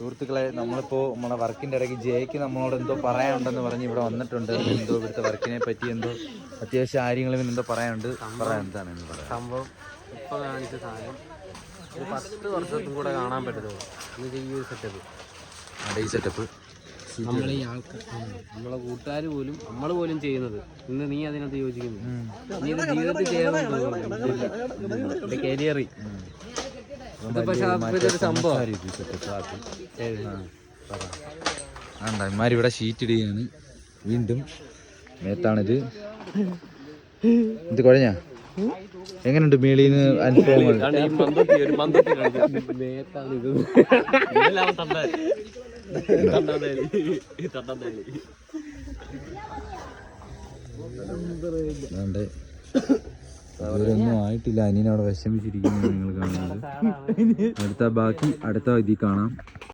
സുഹൃത്തുക്കളെ, നമ്മളിപ്പോൾ നമ്മളെ വർക്കിൻ്റെ ഇടയ്ക്ക് ജയ്ക്ക് നമ്മളോട് എന്തോ പറയാനുണ്ടെന്ന് പറഞ്ഞ് ഇവിടെ വന്നിട്ടുണ്ട്. എന്തോ ഇവിടുത്തെ വർക്കിനെ പറ്റി എന്തോ അത്യാവശ്യം കാര്യങ്ങൾ എന്തോ പറയാനുണ്ട്. എന്താണെന്ന് പറയാം. സംഭവം ഇപ്പോൾ കാണിച്ച സാധനം ഒരു 10 വർഷത്തും കൂടെ കാണാൻ പറ്റത്തുള്ളൂ. ഈ ഒരു സെറ്റപ്പ്, ഈ സെറ്റപ്പ് നമ്മളെ ഈ ആൾക്കാർ, നമ്മളെ കൂട്ടുകാർ പോലും, നമ്മൾ പോലും ചെയ്യുന്നത്. ഇന്ന് നീ അതിനകത്ത് യോജിക്കുന്നു. നീ ഇത് ജീവിതത്തിൽ ചെയ്യണമെന്ന് തോന്നുന്നു. കരിയറി സംഭവം ഇമാരിവിടെ ഷീറ്റ് ഇടുകയാണ് വീണ്ടും. മേത്താണിത്. ഇത് കുഴഞ്ഞ എങ്ങനെയുണ്ട് മേളീന്ന് അനുഭവങ്ങൾ? അവരൊന്നും ആയിട്ടില്ല. അനിയനവിടെ വിഷമിച്ചിരിക്കുന്നത് നിങ്ങൾ കാണുന്നത്. അടുത്ത ബാക്കി അടുത്ത ഇതിൽ കാണാം.